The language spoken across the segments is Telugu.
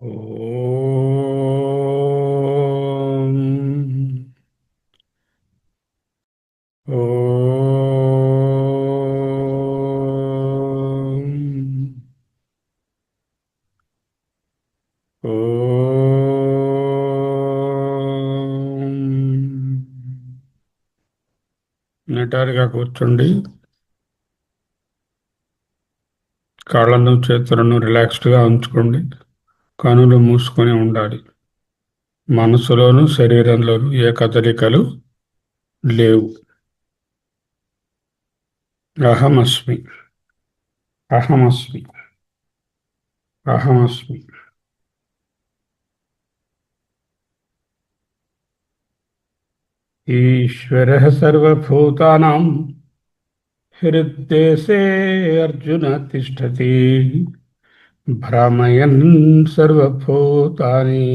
ఓం ఓం ఓం నిటారుగా కూర్చోండి. కాళ్ళను చేతులను రిలాక్స్డ్గా ఉంచుకోండి. కనులు మూసుకొని ఉండాలి. మనసులోను శరీరంలోను ఏ కదలికలు లేవు. అహమస్మి, అహమస్మి, అహమస్మి. ఈశ్వరः సర్వభూతానాం హృద్దేశే అర్జున తిష్టతి భ్రమయన్ సర్వభూతాని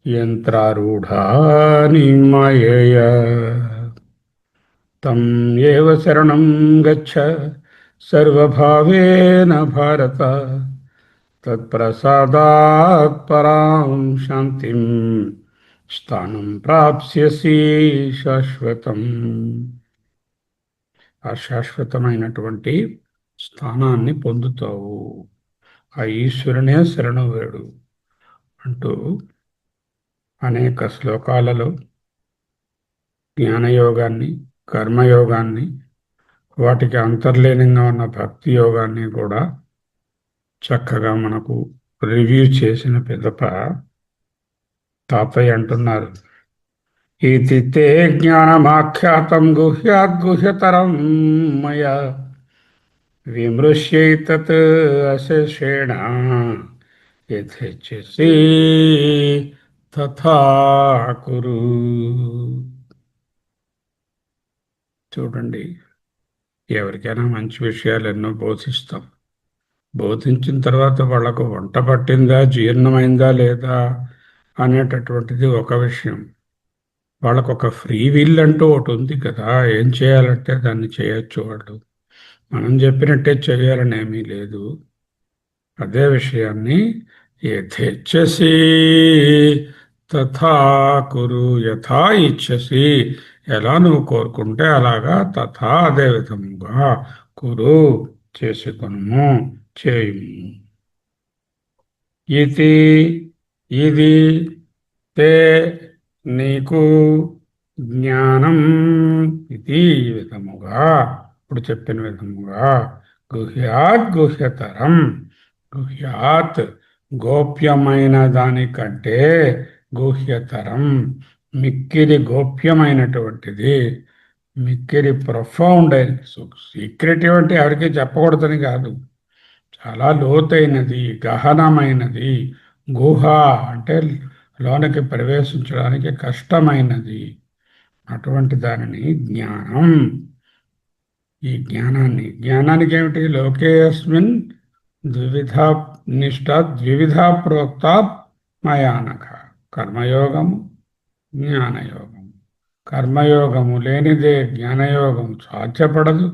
యంత్రారూఢాని మాయయా తం ఏవ శరణం గచ్చ సర్వభావేన భారత తత్ప్రసాదాత్ పరాం శాంతిం స్థానం ప్రాప్స్యసి శాశ్వతం. ఆ శాశ్వతమైనటువంటి స్థానాన్ని పొందుతావు. ఆ ఈశ్వరునే శరణు వేడు అంటూ అనేక శ్లోకాలలో జ్ఞానయోగాన్ని, కర్మయోగాన్ని, వాటికి అంతర్లీనంగా ఉన్న భక్తి యోగాన్ని కూడా చక్కగా మనకు రివ్యూ చేసిన పిదప తాతయ్య అంటున్నారు, ఇతి తే జ్ఞానమాఖ్యాతం గుహ్యాద్గుహ్యతరం మయా విమృశ్యైతత్ అశేషేణ యథేచ్ఛసి తథా కురు. చూడండి, ఎవరికైనా మంచి విషయాలు ఎన్నో బోధిస్తాం. బోధించిన తర్వాత వాళ్ళకు వంట పట్టిందా, జీర్ణమైందా లేదా అనేటటువంటిది ఒక విషయం. వాళ్ళకు ఒక ఫ్రీ విల్ అంటూ ఒకటి ఉంది కదా, ఏం చేయాలంటే దాన్ని చేయొచ్చు. వాళ్ళు మనం చెప్పినట్టే చేయాలని ఏమీ లేదు. అదే విషయాన్ని యథేచ్ఛసి తథా కురు, యథా ఇచ్ఛసి, ఎలా నువ్వు కోరుకుంటే అలాగా, తథా అదే విధముగా కురు చేసుకొనుము, చేయుము. ఇది ఇది తే నీకు జ్ఞానం, ఇది ఈ విధముగా, ఇప్పుడు చెప్పిన విధముగా, గుహ్యాత్ గుహ్యతరం, గుహ్యాత్ గోప్యమైన దానికంటే, గుహ్యతరం మిక్కిలి గోప్యమైనటువంటిది, మిక్కిలి ప్రొఫౌండ్ అయిన, సీక్రెటివ్ అంటే ఎవరికి చెప్పకూడదని కాదు, చాలా లోతైనది, గహనమైనది. గుహ అంటే లోనికి ప్రవేశించడానికి కష్టమైనది. అటువంటి దానిని జ్ఞానం, ఈ జ్ఞానానికి ఏమిటి, లోకేస్మిన్ ద్విధ నిష్ట ద్విధ ప్రోక్త మయానక, కర్మయోగము, జ్ఞానయోగము. కర్మయోగము లేనిదే జ్ఞానయోగం సాధ్యపడదు.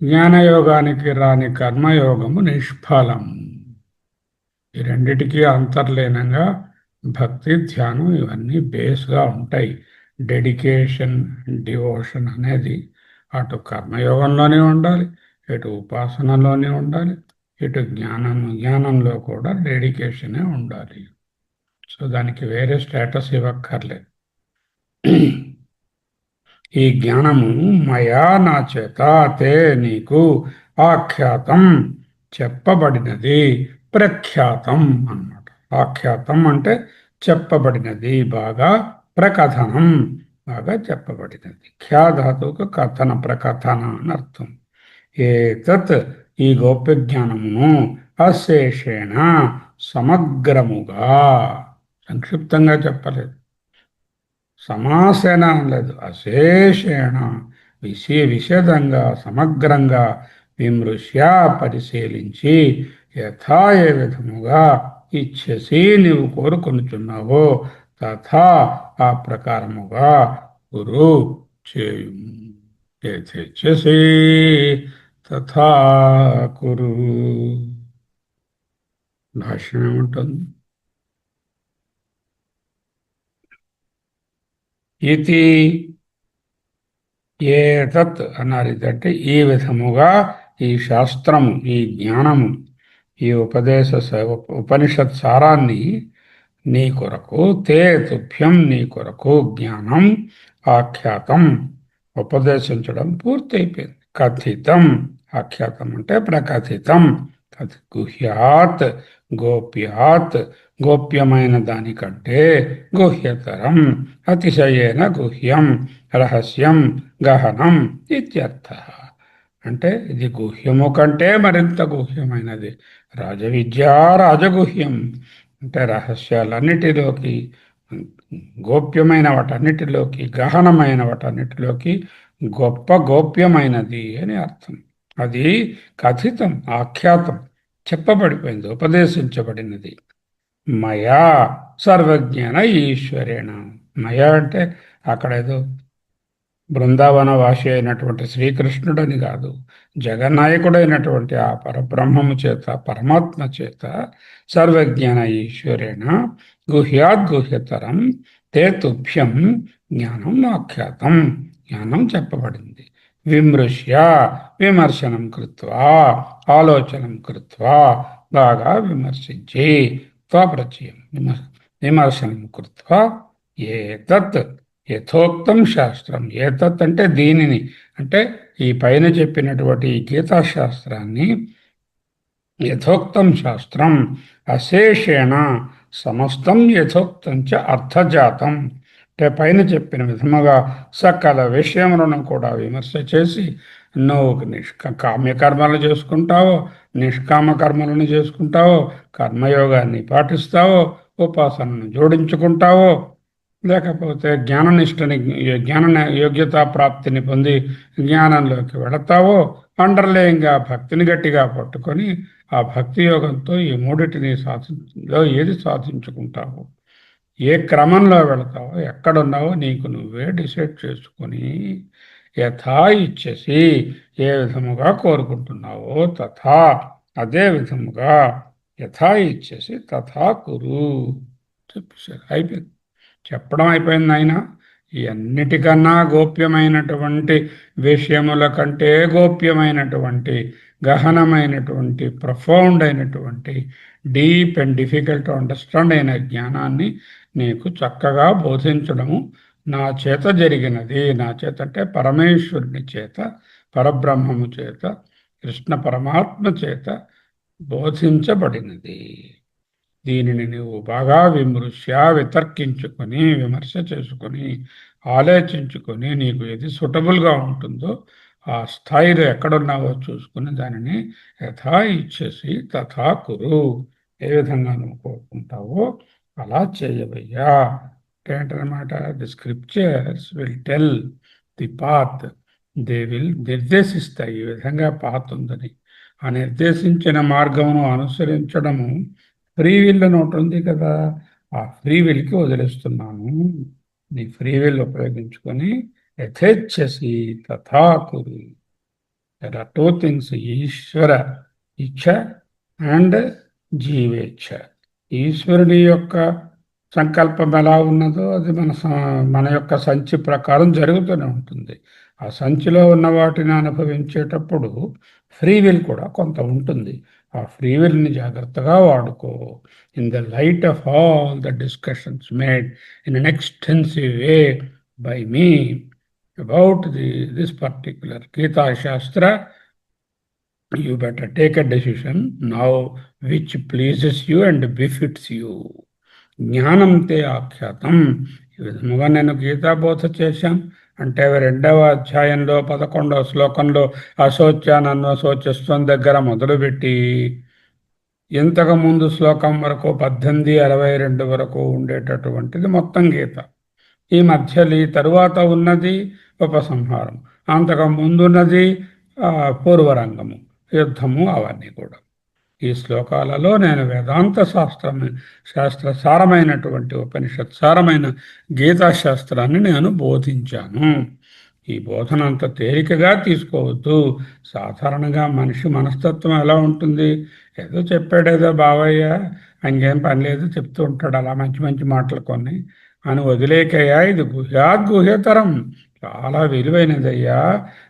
జ్ఞానయోగానికి రాని కర్మయోగము నిష్ఫలం. ఈ రెండిటికీ అంతర్లీనంగా భక్తి, ధ్యానం ఇవన్నీ బేస్గా ఉంటాయి. డెడికేషన్, డివోషన్ అనేది అటు కర్మయోగంలోనే ఉండాలి, ఇటు ఉపాసనలోనే ఉండాలి, ఇటు జ్ఞానంలో కూడా డెడికేషనే ఉండాలి. సో దానికి వేరే స్టేటస్ ఇవ్వక్కర్లేదు. ఈ జ్ఞానము మయా నా చేత, తే నీకు, ఆఖ్యాతం చెప్పబడినది, ప్రఖ్యాతం అన్నమాట. ఆఖ్యాతం అంటే చెప్పబడినది, బాగా ప్రకథనం, బాగా చెప్పబడినది. ఖ్యాధాతువుకు కథన, ప్రకథన అని అర్థం. ఏతత్ ఈ గోప్య జ్ఞానమును అశేషేణ సమగ్రముగా, సంక్షిప్తంగా చెప్పలేదు, సమాసేన అనలేదు, అశేషేణ విషదంగా, సమగ్రంగా, విమృశ్య పరిశీలించి, యథా ఏ విధముగా, ఇచ్ఛసి నీవు కోరుకొనుచున్నావో, తథా ఆ ప్రకారముగా, కురు చేయుము. యథేచ్ఛసి తథా కురు. భాష్యం ఏముంటుంది? ఇది ఏతత్ అన్నారు. ఇదంటే ఈ విధముగా ఈ శాస్త్రము, ఈ జ్ఞానము, ఈ ఉపనిషత్ సారాన్ని నీ కొరకు, తే తుభ్యం నీ కొరకు జ్ఞానం ఆఖ్యాతం ఉపదేశించడం పూర్తయిపోయింది. కథితం, ఆఖ్యాతం అంటే ప్రకథితం. గుహ్యాత్, గోప్యాత్, గోప్యమైన దానికంటే గుహ్యతరం, అతిశయేన గుహ్యం, రహస్యం, గహనం ఇత్యర్థ. అంటే ఇది గుహ్యము కంటే మరింత గుహ్యమైనది. రాజవిద్య రాజగుహ్యం అంటే రహస్యాలన్నిటిలోకి, గోప్యమైన వాటన్నిటిలోకి, గహనమైన వాటన్నిటిలోకి గొప్ప గోప్యమైనది అని అర్థం. అది కథితం, ఆఖ్యాతం, చెప్పబడిపోయింది, ఉపదేశించబడినది. మయా సర్వజ్ఞాన ఈశ్వరేణ. మయా అంటే అక్కడ ఏదో బృందావన వాసి అయినటువంటి శ్రీకృష్ణుడని కాదు, జగన్నాయకుడైనటువంటి ఆ పరబ్రహ్మము చేత, పరమాత్మ చేత, సర్వజ్ఞాన ఈశ్వరేణ గుహ్యాద్గుహ్యతరం తే తుభ్యం జ్ఞానం ఆఖ్యాతం, జ్ఞానం చెప్పబడింది. విమృశ్య, విమర్శనం కృత్వా, ఆలోచనం కృత్వా, బాగా విమర్శించి, త్వప్రచయం విమర్శనం కృత్వా, ఏతత్ యథోక్తం శాస్త్రం. ఏతత్ అంటే దీనిని, అంటే ఈ పైన చెప్పినటువంటి గీతాశాస్త్రాన్ని, యథోక్తం శాస్త్రం అశేషేణ సమస్తం యథోక్తం చ అర్థజాతం. అంటే పైన చెప్పిన విధముగా సకల విషయములను కూడా విమర్శ చేసి, నువ్వు కామ్యకర్మలు చేసుకుంటావో, నిష్కామ కర్మలను చేసుకుంటావో, కర్మయోగాన్ని పాటిస్తావో, ఉపాసనను జోడించుకుంటావో, లేకపోతే జ్ఞాననిష్టని, జ్ఞాన యోగ్యతా ప్రాప్తిని పొంది జ్ఞానంలోకి వెళతావో, అండర్లేయంగా భక్తిని గట్టిగా పట్టుకొని ఆ భక్తి యోగంతో ఈ మూడిటిని ఏది సాధించుకుంటావో, ఏ క్రమంలో వెళతావో, ఎక్కడున్నావో నీకు నువ్వే డిసైడ్ చేసుకొని, యథా ఇచ్చేసి ఏ విధముగా కోరుకుంటున్నావో తథా, అదే విధముగా, యథా ఇచ్చేసి తథా కురు చెప్పేశారు. అయిపోయింది, చెప్పడం అయిపోయింది. ఆయన ఈ అన్నిటికన్నా గోప్యమైనటువంటి విషయముల కంటే గోప్యమైనటువంటి, గహనమైనటువంటి, ప్రొఫౌండ్ అయినటువంటి, deep and difficult to understand అయిన జ్ఞానాన్ని నీకు చక్కగా బోధించడము నా చేత జరిగినది. నా చేత అంటే పరమేశ్వరుని చేత, పరబ్రహ్మము చేత, కృష్ణ పరమాత్మ చేత బోధించబడినది. దీనిని నువ్వు బాగా వితర్కించుకొని, విమర్శ చేసుకొని, ఆలోచించుకొని, నీకు ఏది సూటబుల్గా ఉంటుందో ఆ స్థాయిలో ఎక్కడున్నావో చూసుకుని దానిని యథా ఇచ్చేసి తథా కురు, ఏ విధంగా నువ్వు కోరుకుంటావో అలా చేయవయ్యా. ఏంటనమాట, the scriptures will tell the path, they will నిర్దేశిస్తాయి ఈ విధంగా పాత్ ఉందని. ఆ నిర్దేశించిన మార్గమును అనుసరించడము ఫ్రీ విల్ అని ఒకటి ఉంది కదా, ఆ ఫ్రీ విల్కి వదిలేస్తున్నాను. నీ ఫ్రీ విల్ ఉపయోగించుకొని యథేచ్ఛసి తథా కురు. దెర్ ఆర్ టూ థింగ్స్, ఈశ్వర ఇచ్ఛ అండ్ జీవేచ్ఛ. ఈశ్వరుని యొక్క సంకల్పం ఎలా ఉన్నదో అది మన యొక్క సంచి ప్రకారం జరుగుతూనే ఉంటుంది. ఆ సంచిలో ఉన్న వాటిని అనుభవించేటప్పుడు ఫ్రీ విల్ కూడా కొంత ఉంటుంది. ఆ ఫ్రీ విల్ని జాగ్రత్తగా వాడుకో. In the light of all the discussions made in an extensive way by me about this particular Gita Shastra, you better take a decision now which pleases you and befits you. జ్ఞానం తే ఆఖ్యాతం. ఈ విధముగా నేను గీతాబోధ చేశాం. అంటే 2వ అధ్యాయంలో 11వ శ్లోకంలో అశోచ్యానన్వశోచస్వం దగ్గర మొదలుపెట్టి ఇంతకు ముందు శ్లోకం వరకు 1862 వరకు ఉండేటటువంటిది మొత్తం గీత. ఈ మధ్యలో తరువాత ఉన్నది ఉపసంహారం, అంతకు ముందున్నది పూర్వరంగము, యుద్ధము, అవన్నీ కూడా. ఈ శ్లోకాలలో నేను వేదాంత శాస్త్ర సారమైనటువంటి, ఉపనిషత్ సారమైన గీతాశాస్త్రాన్ని నేను బోధించాను. ఈ బోధన అంత తేలికగా తీసుకోవద్దు. సాధారణంగా మనిషి మనస్తత్వం ఎలా ఉంటుంది, ఏదో చెప్పాడేదో బావయ్య, ఇంకేం పని లేదు చెప్తూ ఉంటాడు, అలా మంచి మంచి మాటలు కొన్ని. అని వదిలేకయ్యా, ఇది గుహ్యాద్గుహ్యతరం, చాలా విలువైనదయ్యా.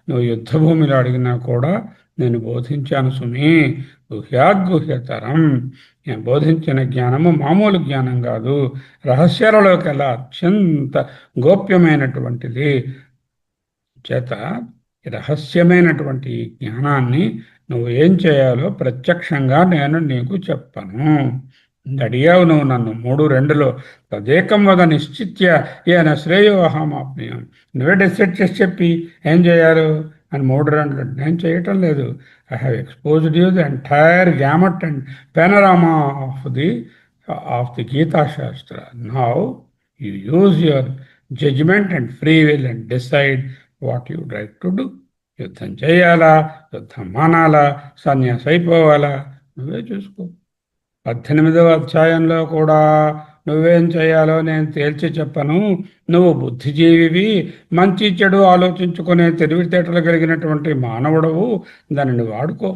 నువ్వు యుద్ధభూమిలో అడిగినా కూడా నేను బోధించాను సుమి. గుహ్యాద్గుహ్యతరం, నేను బోధించిన జ్ఞానము మామూలు జ్ఞానం కాదు, రహస్యాలలోకెల్లా అత్యంత గోప్యమైనటువంటిది. చేత ఈ రహస్యమైనటువంటి ఈ జ్ఞానాన్ని నువ్వు ఏం చేయాలో ప్రత్యక్షంగా నేను నీకు చెప్పను. అడిగావు నువ్వు నన్ను 3:2లో, తదేకం వద నిశ్చిత్య ఏన శ్రేయోహమాప్నుయం. నువ్వే డిసైడ్ చేసి చెప్పి ఏం చేయాలి అని 3:2. నేను చేయటం లేదు. I have exposed you the entire gamut and panorama of the Gita Shastra. Now you use your judgement and free will and decide what you right to do. యుద్ధం చేయాలా, యుద్ధం మానాలా, సన్యాసి అయిపోవాలా, నువ్వే చూసుకో. 18వ అధ్యాయంలో కూడా నువ్వేం చేయాలో నేను తేల్చి చెప్పను. నువ్వు బుద్ధిజీవివి, మంచి చెడు ఆలోచించుకునే తెలివితేటలు కలిగినటువంటి మానవుడవు, దానిని వాడుకో.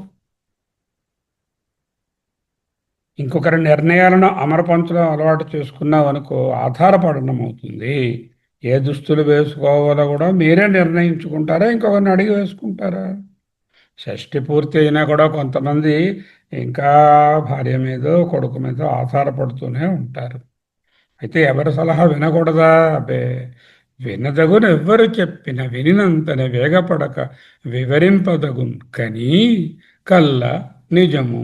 ఇంకొకరి నిర్ణయాలను అమరపంచడం అలవాటు చేసుకున్నావు అనుకో, ఆధారపడడం అవుతుంది. ఏ దుస్తులు వేసుకోవాలో కూడా మీరే నిర్ణయించుకుంటారా, ఇంకొకరిని అడిగి వేసుకుంటారా? షష్ఠి పూర్తి అయినా కూడా కొంతమంది ఇంకా భార్య మీదో కొడుకు మీదో ఆధారపడుతూనే ఉంటారు. అయితే ఎవరి సలహా వినకూడదా? అబ్బే, వినదగును ఎవ్వరు చెప్పిన వినినంతనే వేగపడక వివరింపదగున్ కనీ కల్ల నిజము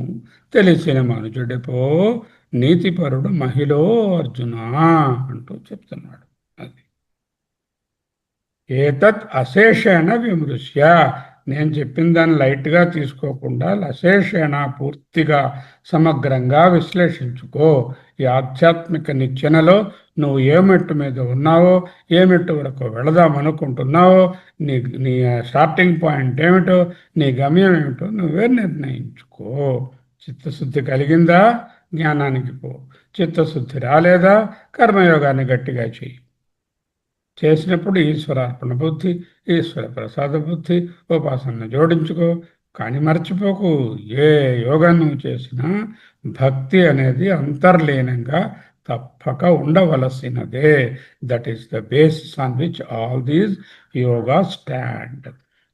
తెలిసిన మనుజుడిపో నీతిపరుడు మహిళో అర్జున అంటూ చెప్తున్నాడు. అది ఏతత్ అశేషేణ విమృశ్య, నేను చెప్పిన దాన్ని లైట్గా తీసుకోకుండా అశేషేణ పూర్తిగా సమగ్రంగా విశ్లేషించుకో. ఈ ఆధ్యాత్మిక నిచ్చెనలో నువ్వు ఏ మెట్టు మీద ఉన్నావో, ఏ మెట్టు వరకు వెళదాం అనుకుంటున్నావో, నీ నీ స్టార్టింగ్ పాయింట్ ఏమిటో, నీ గమ్యం ఏమిటో నువ్వే నిర్ణయించుకో. చిత్తశుద్ధి కలిగిందా, జ్ఞానానికి పో. చిత్తశుద్ధి రాలేదా, కర్మయోగాన్ని గట్టిగా చెయ్యి. చేసినప్పుడు ఈశ్వరార్పణ బుద్ధి, ఈశ్వర ప్రసాద బుద్ధి, ఉపాసన జోడించుకో. కానీ మర్చిపోకు, ఏ యోగం నువ్వు చేసినా భక్తి అనేది అంతర్లీనంగా తప్పక ఉండవలసినదే. That is the basis on which all these yoga stand.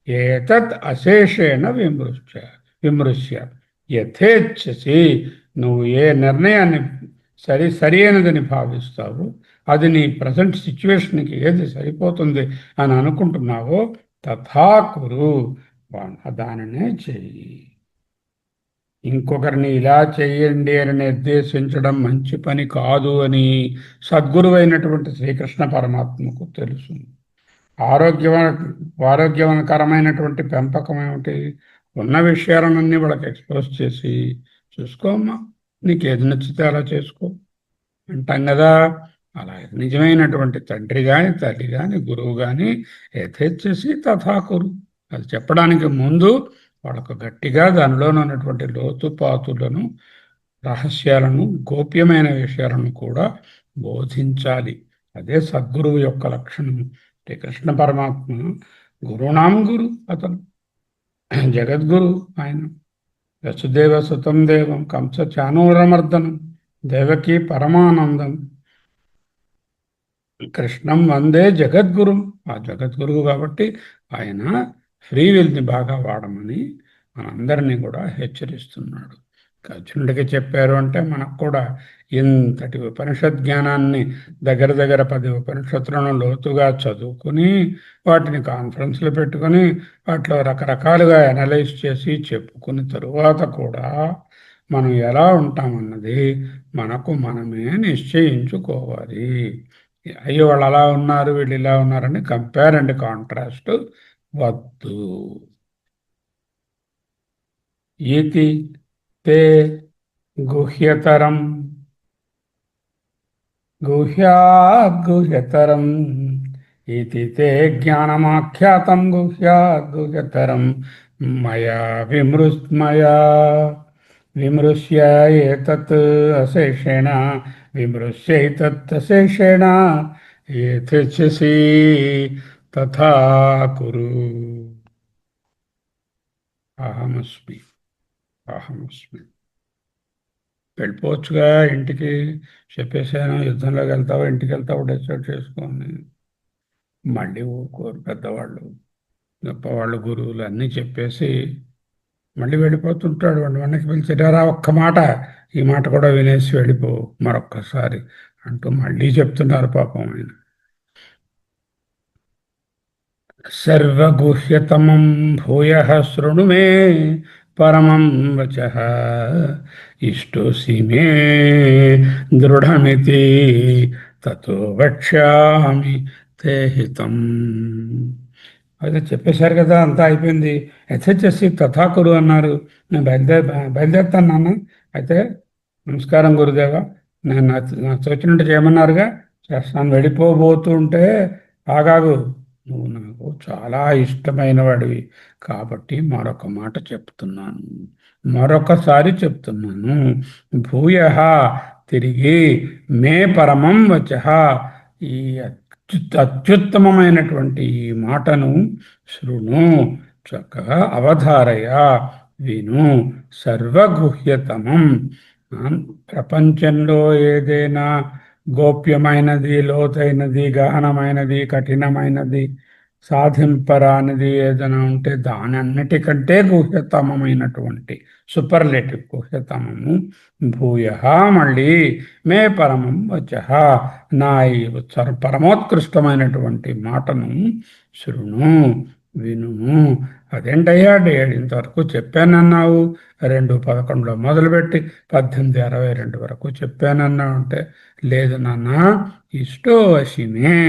ఏతత్ అశేషేణ విమృశ్య యథేచ్ఛసి, నువ్వు ఏ నిర్ణయాన్ని సరి అయినదని భావిస్తావు, అది నీ ప్రజెంట్ సిచ్యువేషన్కి ఏది సరిపోతుంది అని అనుకుంటున్నావో తథాకురు, దానినే చెయ్యి. ఇంకొకరిని ఇలా చేయండి అని నిర్దేశించడం మంచి పని కాదు అని సద్గురువైనటువంటి శ్రీకృష్ణ పరమాత్మకు తెలుసు. ఆరోగ్య ఆరోగ్యకరమైనటువంటి పెంపకం ఏమిటి? ఉన్న విషయాలన్నీ వాళ్ళకి ఎక్స్పోజ్ చేసి, చూసుకోమ్మా, నీకు ఏది నచ్చితే అలా చేసుకో అంటాం కదా. అలా నిజమైనటువంటి తండ్రి కానీ, తల్లి కానీ, గురువు కానీ యథేచ్ఛసి తథాకురు, అది చెప్పడానికి ముందు వాళ్ళకు గట్టిగా దానిలో ఉన్నటువంటి లోతుపాతులను, రహస్యాలను, గోప్యమైన విషయాలను కూడా బోధించాలి. అదే సద్గురువు యొక్క లక్షణం. కృష్ణ పరమాత్మ గురుణాం గురు, అతను జగద్గురు. ఆయన వసుదేవ సుతం దేవం కంస చానూరమర్దనం దేవకీ పరమానందం కృష్ణం వందే జగద్గురు. ఆ జగద్గురువు కాబట్టి ఆయన ఫ్రీ విల్ని బాగా వాడమని మనందరినీ కూడా హెచ్చరిస్తున్నాడు. అర్జునుడికి చెప్పారు అంటే మనకు కూడా ఇంతటి ఉపనిషత్ జ్ఞానాన్ని దగ్గర దగ్గర 10 ఉపనిషత్తులను లోతుగా చదువుకుని, వాటిని కాన్ఫరెన్స్లు పెట్టుకొని, వాటిలో రకరకాలుగా అనలైజ్ చేసి చెప్పుకుని తరువాత కూడా మనం ఎలా ఉంటామన్నది మనకు మనమే నిశ్చయించుకోవాలి. అయ్యో వాళ్ళు అలా ఉన్నారు, వీళ్ళు ఇలా ఉన్నారని కంపేర్ అండ్ కాంట్రాస్ట్ వద్దు. ఈతి తే గుహ్యతరం గుహ్యాద్గుహ్యతరం ఇతి తే జ్ఞానమాఖ్యాతం గుహ్యాద్గుహ్యతరం మయా విమృశ్య ఏతత్ అశేషేణ విమృశ్యైతత్ అశేషేణ యథేచ్ఛసి తథా కురు. అహమస్మి అహమస్మి. వెళ్ళిపోవచ్చుగా ఇంటికి. చెప్పేసాను, యుద్ధంలోకి వెళ్తావా ఇంటికి వెళ్తావా డిసైడ్ చేసుకోని. మళ్ళీ ఊరుకోరు పెద్దవాళ్ళు, గొప్పవాళ్ళు, గురువులు అన్నీ చెప్పేసి మళ్ళీ వెళ్ళిపోతుంటాడు. వాడు వెనక్కి పిలిచి "రారా ఒక్క మాట, ఈ మాట కూడా వినేసి వెళ్ళిపో మరొక్కసారి" అంటూ మళ్ళీ చెప్తున్నారు పాపం ఆయన. సర్వగుహ్యతమం భూయః శృణు మే పరమం వచః ఇష్టోసి మే దృఢమితి తతో వక్ష్యామి తే హితం. అయితే చెప్పేశారు కదా, అంతా అయిపోయింది. యథేచ్ఛసి తథాకురు అన్నారు. నేను బయలుదేరుతాను నాన్న. అయితే నమస్కారం గురుదేవ, నేను నాకు తోచినట్టు చేయమన్నారుగా, చేస్తాను. వెళ్ళిపోబోతుంటే ఆగాగు, నువ్వు నాకు చాలా ఇష్టమైన వాడివి కాబట్టి మరొక మాట చెప్తున్నాను, మరొకసారి చెప్తున్నాను. భూయ తిరిగి మే పరమం వచః, ఈ అత్యుత్తమమైనటువంటి ఈ మాటను శృణు, చక్కగా అవధారయ, విను. సర్వగుహ్యతమం, ప్రపంచంలో ఏదైనా గోప్యమైనది, లోతైనది, గహనమైనది, కఠినమైనది, సాధింపరానిది ఏదైనా ఉంటే దానన్నిటికంటే గుహ్యతమమైనటువంటి సూపర్లేటివ్ గుహ్యతమము భూయ, మళ్ళీ మే పరమం వచః, నా ఈ పరమోత్కృష్టమైనటువంటి మాటను శృణు, వినుము. అదేంటయ్యా ఇంతవరకు చెప్పానన్నావు, 2:11 మొదలుపెట్టి 18:62 వరకు చెప్పానన్నావు అంటే, లేదు నాన్న, ఇష్టో వశిమే,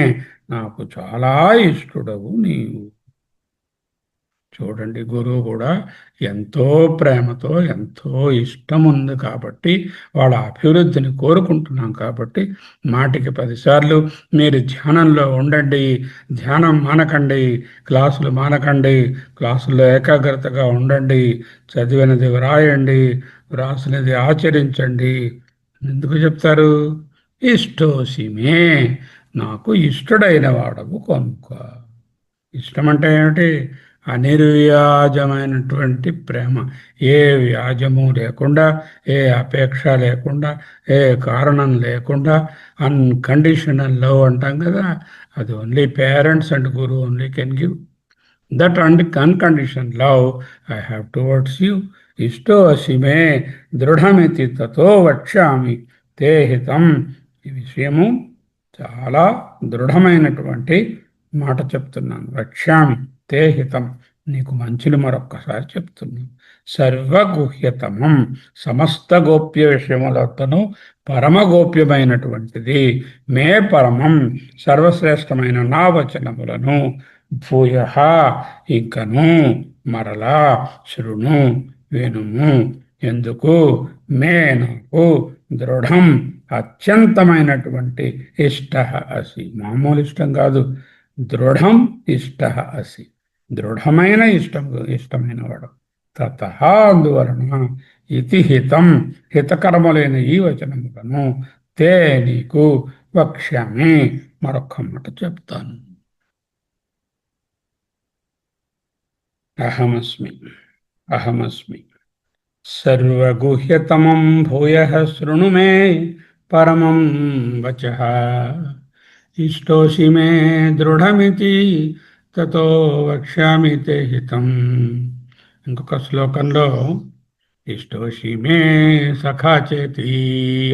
నాకు చాలా ఇష్టడవు నీవు. చూడండి, గురువు కూడా ఎంతో ప్రేమతో, ఎంతో ఇష్టం ఉంది కాబట్టి, వాళ్ళ అభివృద్ధిని కోరుకుంటున్నాం కాబట్టి, మాటికి 10 సార్లు మీరు ధ్యానంలో ఉండండి, ధ్యానం మానకండి, క్లాసులు మానకండి, క్లాసుల్లో ఏకాగ్రతగా ఉండండి, చదివినది వ్రాయండి, వ్రాసినది ఆచరించండి. ఎందుకు చెప్తారు? ఇష్టోసిమే, నాకు ఇష్టడైన వాడవు కనుక. ఇష్టం అంటే ఏమిటి? అనిర్వ్యాజమైనటువంటి ప్రేమ, ఏ వ్యాజము లేకుండా, ఏ అపేక్ష లేకుండా, ఏ కారణం లేకుండా, అన్కండిషనల్ లవ్ అంటాం కదా, అది only parents and guru only can give that unconditional love I have towards you. ఇష్టో అసిమే దృఢమితి తతో వక్ష్యామి తే హితం. ఈ విషయము చాలా దృఢమైనటువంటి మాట చెప్తున్నాను. వక్ష్యామి తే హితం, నీకు మంచిని మరొక్కసారి చెప్తున్నాను. సర్వగుహ్యతమం, సమస్త గోప్య విషయములతోనూ పరమగోప్యమైనటువంటిది. మే పరమం, సర్వశ్రేష్టమైన నా వచనములను భూయ, ఇంకను మరలా శృణు, వినుము. ఎందుకు? మే, నాకు దృఢం, అత్యంతమైనటువంటి ఇష్ట అసి, మామూలు ఇష్టం కాదు, దృఢం ఇష్ట అసి, దృఢమైన ఇష్టమైన వాడు. తత, అందువలన, ఇతి హితం, హితకరములైన ఈ వచనములను తే, నీకు వక్ష్యామి, మరొక్క మాట చెప్తాను. అహమస్మి, అహమస్మి. సర్వగుహ్యతమం భూయః శృణు మే పరమం వచః, ఇష్టోసి మే దృఢమితి తతో వక్ష్యామి తే హితం. ఇంకొక శ్లోకంలో ఇష్టోషి మే సఖా చేతి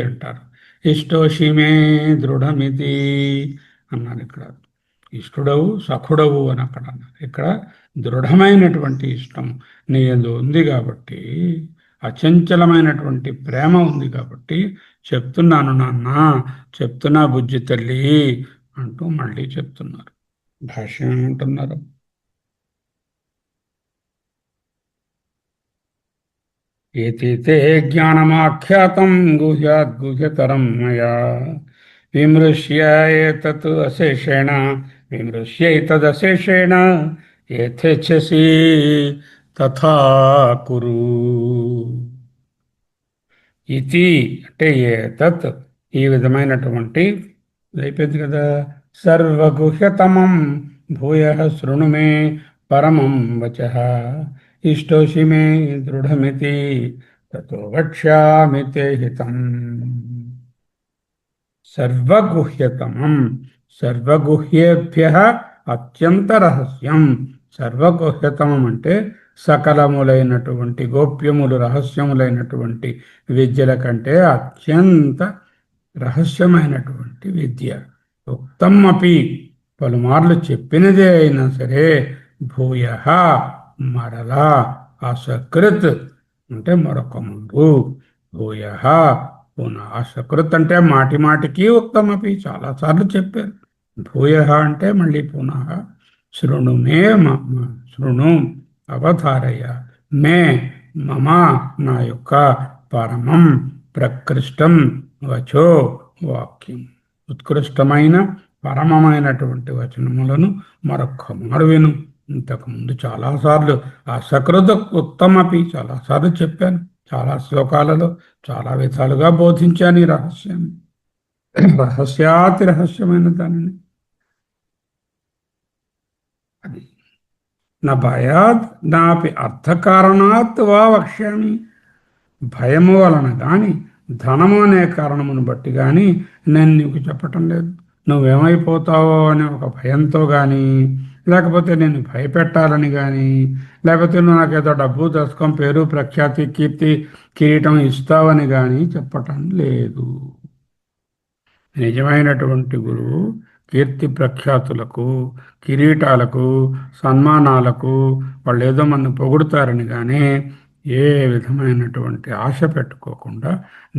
అంటారు, ఇష్టోషి మే దృఢమితి అన్నారు. ఇక్కడ ఇష్టడవు సఖుడవు అని అక్కడ అన్నారు. ఇక్కడ దృఢమైనటువంటి ఇష్టం నీ యందు ఉంది కాబట్టి, అచంచలమైనటువంటి ప్రేమ ఉంది కాబట్టి చెప్తున్నాను నాన్న, చెప్తున్నా బుజ్జి తల్లి అంటూ మళ్ళీ చెప్తున్నారు. భాష్యం ఏమంటున్నారు? ఏతైతే జ్ఞానమాఖ్యాతం గుహ్యాద్గుహ్యతరం మయా విమృశ్య ఏతత్ అశేషేణ, విమృశ్య ఏతదశేషేణ యథేచ్ఛసి తథా కురు. ఇతి అంటే ఏతత్, ఈ విధమైనటువంటి, అయిపోయింది కదా. సర్వగుహ్యతమం భూయ శృణు మే పరమం వచః, ఇష్టోషి మే దృఢమితి తతో వక్ష్యామి తే హితం సర్వగుహ్యతమం. సర్వగుహ్యేభ్య అత్యంత రహస్యం. సర్వగుహ్యతమం అంటే సకలములైనటువంటి గోప్యములు రహస్యములైనటువంటి విద్యల కంటే అత్యంత రహస్యమైనటువంటి విద్య. ఉక్తం అపి పలుమార్లు చెప్పినదే అయినా సరే భూయ మరలా అసకృత్ అంటే మరొక ముందు భూయ అసకృత్ అంటే మాటి మాటికి ఉక్తమపి చాలాసార్లు చెప్పారు. భూయ అంటే మళ్ళీ పునః శృణు మే శృణు అవధారయ మే మమ నా యొక్క పరమం ప్రకృష్టం వచో వాక్యం ఉత్కృష్టమైన పరమమైనటువంటి వచనములను మరొక్క మారు విను. ఇంతకుముందు చాలాసార్లు అసకృత ఉత్తమపి చాలాసార్లు చెప్పాను. చాలా శ్లోకాలలో చాలా విధాలుగా బోధించాను ఈ రహస్యాన్ని. రహస్యాతి రహస్యమైన దానిని అది నా భయాత్ నాపి అర్థకారణాత్ వా వక్ష్యామి. భయము వలన కానీ ధనము అనే కారణమును బట్టి కానీ నేను నీకు చెప్పటం లేదు. నువ్వేమైపోతావో అనే ఒక భయంతో కానీ, లేకపోతే నేను భయపెట్టాలని కానీ, లేకపోతే నువ్వు నాకేదో డబ్బు దశకం పేరు ప్రఖ్యాతి కీర్తి కిరీటం ఇస్తావని కానీ చెప్పటం లేదు. నిజమైనటువంటి గురువు కీర్తి ప్రఖ్యాతులకు కిరీటాలకు సన్మానాలకు వాళ్ళు ఏదో మన పొగుడుతారని కానీ ఏ విధమైనటువంటి ఆశ పెట్టుకోకుండా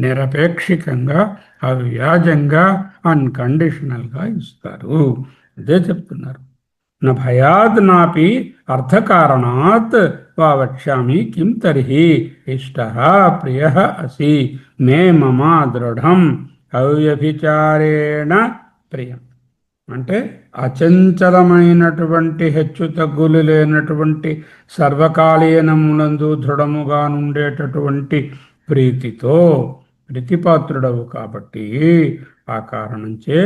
నిరపేక్షికంగా అవ్యాజంగా అన్కండిషనల్గా ఇస్తారు. అదే చెప్తున్నారు. నా భయాద్ నాపి అర్థకారణాత్ వా వక్ష్యామి కిం తర్హి ఇష్ట ప్రియ అసి మే మమ దృఢం అవ్యభిచారేణ ప్రియం. అంటే అచంచలమైనటువంటి హెచ్చు తగ్గులు లేనటువంటి సర్వకాలీనమునందు దృఢముగా నుండేటటువంటి ప్రీతితో ప్రీతిపాత్రుడవు కాబట్టి ఆ కారణంచే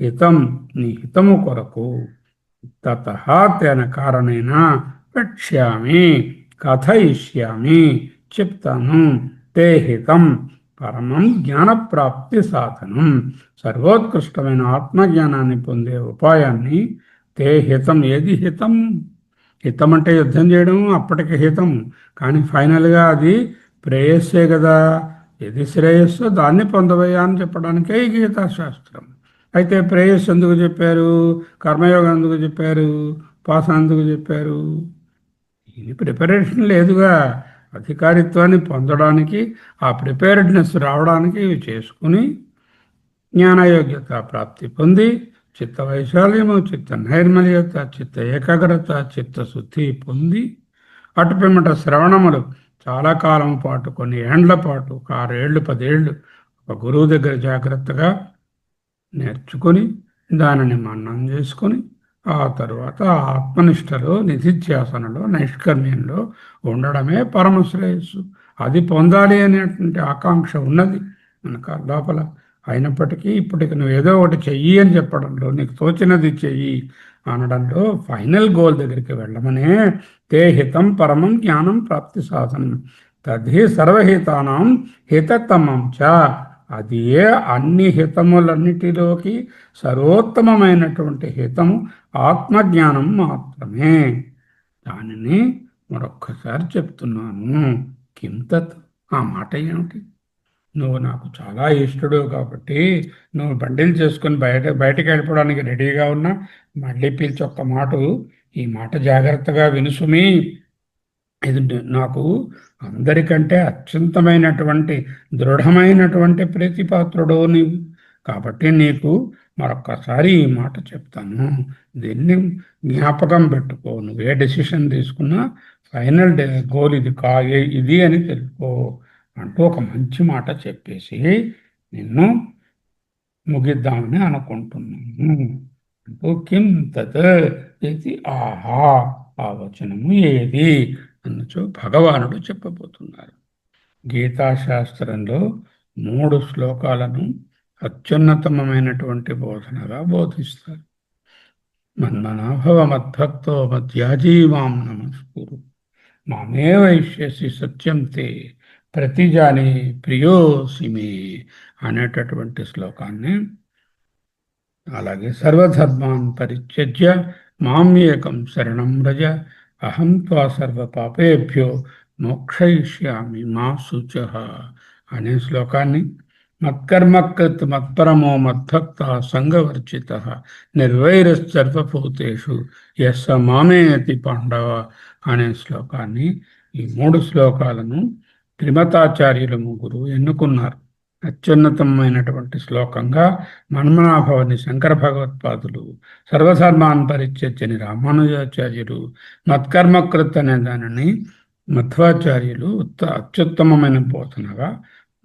హితం నీ హితము కొరకు తతః తేన కారణేన వక్ష్యామి కథయిష్యామి చెప్తాను తే హితం పరమం జ్ఞానప్రాప్తి సాధనం సర్వోత్కృష్టమైన ఆత్మజ్ఞానాన్ని పొందే ఉపాయాన్ని తే హితం. ఏది హితం? హితం అంటే యుద్ధం చేయడం అప్పటికి హితం, కానీ ఫైనల్గా అది ప్రేయస్సే కదా. ఏది శ్రేయస్సో దాన్ని పొందవయ్యా అని చెప్పడానికే ఈ గీతాశాస్త్రం. అయితే ప్రేయస్సు ఎందుకు చెప్పారు? కర్మయోగం ఎందుకు చెప్పారు? ఉపాసన ఎందుకు చెప్పారు? ఇది ప్రిపరేషన్ లేదుగా. అధికారిత్వాన్ని పొందడానికి ఆ ప్రిపేర్డ్నెస్ రావడానికి ఇవి చేసుకుని జ్ఞానయోగ్యత ప్రాప్తి పొంది చిత్త వైశాల్యము చిత్త నైర్మల్యత చిత్త ఏకాగ్రత చిత్తశుద్ధి పొంది అటుపిమ్మట శ్రవణములు చాలా కాలం పాటు కొన్ని ఏండ్ల పాటు 6 ఏళ్ళు 10 ఏళ్ళు ఒక గురువు దగ్గర జాగ్రత్తగా నేర్చుకొని దానిని మన్నం చేసుకొని ఆ తరువాత ఆత్మనిష్టలో నిధిధ్యాసనలో నైష్కర్మ్యంలో ఉండడమే పరమశ్రేయస్సు. అది పొందాలి అనేటువంటి ఆకాంక్ష ఉన్నది మనకు లోపల. అయినప్పటికీ ఇప్పటికి నువ్వు ఏదో ఒకటి చెయ్యి అని చెప్పడంలో, నీకు తోచినది చెయ్యి అనడంలో ఫైనల్ గోల్ దగ్గరికి వెళ్ళమనే తే హితం పరమం జ్ఞానం ప్రాప్తి సాధనం తద్ధి సర్వహితానాం హితతమం చ. అది అన్ని హితములన్నిటిలోకి సర్వోత్తమమైనటువంటి హితము ఆత్మజ్ఞానం మాత్రమే. దానిని మరొక్కసారి చెప్తున్నాను. కింతత్ ఆ మాట ఏమిటి? నువ్వు నాకు చాలా ఇష్టడు కాబట్టి నువ్వు బండిలు చేసుకుని బయటకు వెళ్ళిపోవడానికి రెడీగా ఉన్నా మళ్ళీ పిలిచి ఒక్క మాట, ఈ మాట జాగ్రత్తగా వినుసుమి. ఇది నాకు అందరికంటే అత్యంతమైనటువంటి దృఢమైనటువంటి ప్రీతిపాత్రుడు నీవు కాబట్టి నీకు మరొక్కసారి ఈ మాట చెప్తాను. దీన్ని జ్ఞాపకం పెట్టుకో. నువ్వు ఏ డెసిషన్ తీసుకున్నా ఫైనల్ గోల్ ఇది అని తెలుసుకో అంటూ ఒక మంచి మాట చెప్పేసి నిన్ను ముగిద్దామని అనుకుంటున్నాను అంటూ కిం తత్ ఇది ఆహా ఆ వచనము ఏది అన్నచో భగవానుడు చెప్పబోతున్నారు. గీతాశాస్త్రంలో 3 శ్లోకాలను అత్యున్నతమైనటువంటి బోధనగా బోధిస్తారు. మన్మనాభవ మద్భక్తో మధ్యాజీ మాం నమస్కురు మామే వైష్యసి సత్యం తే ప్రతిజాని ప్రియోసిమి అనేటటువంటి శ్లోకాన్ని, అలాగే సర్వధర్మాన్ పరిత్యజ్య మామ్యేకం శరణం వ్రజ అహం త్వా సర్వ పాపేభ్యో మోక్షయిష్యామి మా శుచః అనే శ్లోకాన్ని, మత్కర్మకృత్ మత్పరమో మద్భక్త సంగవర్జిత నిర్వైరసర్వభూతేషు యస్స మామేతి పాండవ అనే శ్లోకాన్ని, ఈ మూడు శ్లోకాలను త్రిమతాచార్యులు ముగ్గురు ఎన్నుకున్నారు. అత్యున్నతమైనటువంటి శ్లోకంగా మన్మనాభవని శంకర భగవత్పాదులు, సర్వధర్మాన్ పరిత్యజ్యని రామానుజాచార్యులు, మత్కర్మకృత్ అనే దానిని మధ్వాచార్యులు అత్యుత్తమమైన బోధనగా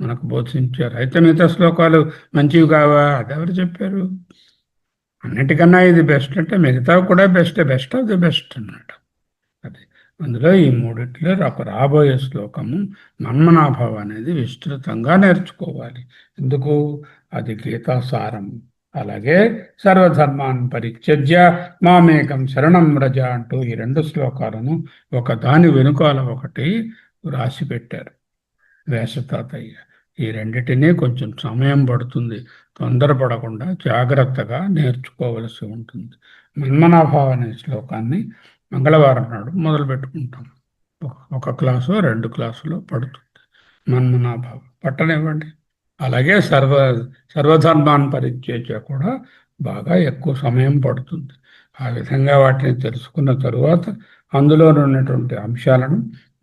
మనకు బోధించారు. అయితే మిగతా శ్లోకాలు మంచివి కావా? అదెవరు చెప్పారు? అన్నిటికన్నా ఇది బెస్ట్ అంటే మిగతావి కూడా బెస్ట్ ఆఫ్ ది బెస్ట్ అన్నట్టు. అది అందులో ఈ మూడిట్లో రాబోయే శ్లోకము మన్మనాభావ అనేది విస్తృతంగా నేర్చుకోవాలి. ఎందుకు? అది గీతాసారం. అలాగే సర్వధర్మాన్ పరిత్యజ్య మామేకం శరణం వ్రజ అంటూ ఈ రెండు శ్లోకాలను ఒక దాని వెనుకాల ఒకటి రాసి పెట్టారు వ్యాసతాతయ్య. ఈ రెండిటినీ కొంచెం సమయం పడుతుంది, తొందరపడకుండా జాగ్రత్తగా నేర్చుకోవలసి ఉంటుంది. మన్మనాభావ అనే శ్లోకాన్ని మంగళవారం నాడు మొదలు పెట్టుకుంటాం. ఒక క్లాసు 2 క్లాసులో పడుతుంది మన్మనాభావం. పట్టనివ్వండి. అలాగే సర్వధర్మాన్ పరిత్యజ్య కూడా బాగా ఎక్కువ సమయం పడుతుంది. ఆ విధంగా వాటిని తెలుసుకున్న తరువాత అందులో ఉన్నటువంటి అంశాలను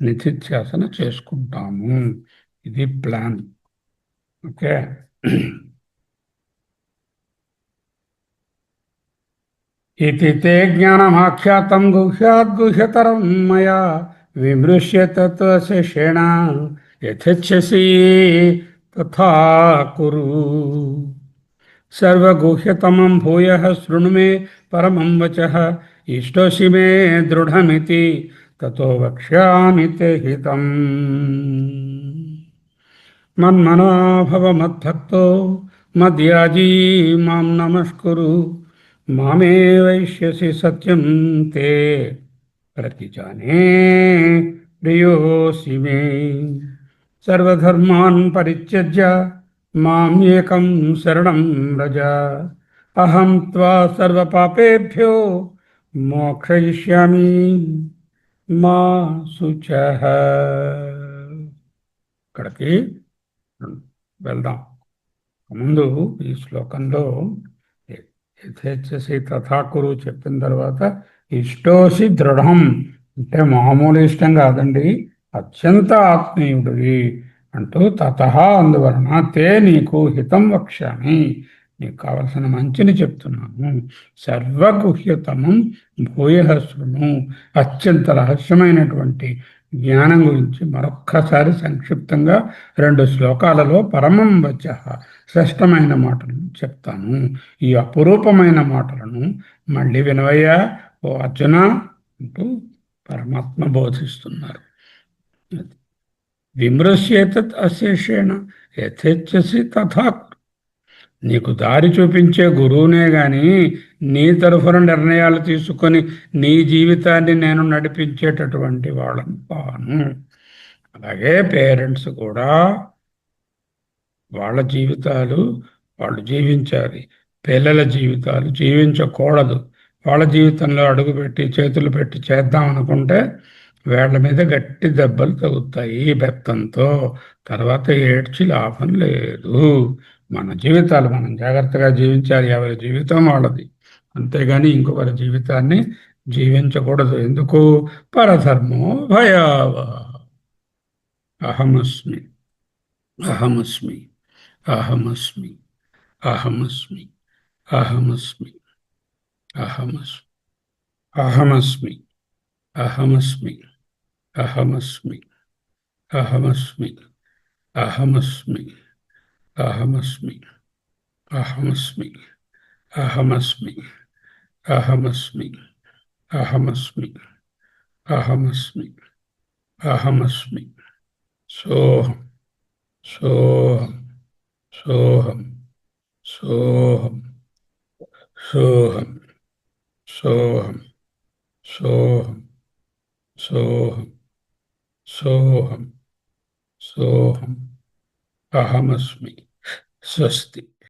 నిధిధ్యాసన చేసుకుంటాము. ఇది ప్లాన్. ఓకే. इति ते ज्ञानमाख्यातं गुह्याद्गुह्यतरं मया विमृश्य तत्त्वशेषेण यथेच्छसि तथा कुरु। सर्वगुह्यतमं भूयः शृणु मे परमं वचः इष्टोऽसि मे दृढमिति ततो वक्ष्यामि ते हितम्। मन्मना भव मद्भक्तो मद्याजी मां नमस्कुरु मामे वैश्यसि सत्यं ते प्रतिजाने प्रियोऽसि मे। सर्वधर्मान् परित्यज्य माम्येकं शरणं व्रज अहं त्वा सर्वपापेभ्यो మోక్షయిష్యామి మా శుచః. ఇక్కడికి వెళ్దాం. ముందు ఈ శ్లోకంలో యథేచ్ఛసి తథాకురు చెప్పిన తర్వాత ఇష్టోసి దృఢం అంటే మామూలు ఇష్టం కాదండి, అత్యంత ఆత్మీయుడివి అంటూ తతః అందువలన తే నీకు హితం వక్ష్యామి నీకు కావలసిన మంచిని చెప్తున్నాను. సర్వగుహ్యతమం భూయ శృణు అత్యంత రహస్యమైనటువంటి జ్ఞానం గురించి మరొక్కసారి సంక్షిప్తంగా 2 శ్లోకాలలో పరమం వచః శ్రేష్టమైన మాటలను చెప్తాను. ఈ అపురూపమైన మాటలను మళ్ళీ వినవయ్యా ఓ అర్జున అంటూ పరమాత్మ బోధిస్తున్నారు. విమృశ్యేతత్ అశేషేణ యథేచ్ఛసి తథా. నీకు దారి చూపించే గురువునే గాని నీ తరఫున నిర్ణయాలు తీసుకొని నీ జీవితాన్ని నేను నడిపించేటటువంటి వాళ్ళని కాను. అలాగే పేరెంట్స్ కూడా వాళ్ళ జీవితాలు వాళ్ళు జీవించాలి, పిల్లల జీవితాలు జీవించకూడదు. వాళ్ళ జీవితంలో అడుగుపెట్టి చేతులు పెట్టి చేద్దాం అనుకుంటే వేళ్ల మీద గట్టి దెబ్బలు తగులుతాయి బెత్తంతో. తర్వాత ఏడ్చి లాభం లేదు. మన జీవితాలు మనం జాగ్రత్తగా జీవించాలి. ఎవరి జీవితం వాళ్ళది, అంతేగాని ఇంకొకరి జీవితాన్ని జీవించకూడదు. ఎందుకు? పరధర్మో భయావహ. అహమస్మి అహమస్మి అహమస్మి అహమస్మి అహమస్మి అహమస్మి అహమస్మి అహమస్మి అహమస్మి అహమస్మి అహమస్మి అహమస్మి అహమస్మి అహమస్మి అహమస్మి అహమస్మి అహమస్మి అహమస్మి సోహం సోహం సోహం సోహం సోహం సోహం సోహం సోహం సోహం సోహం అహమస్మి. స్వస్తి.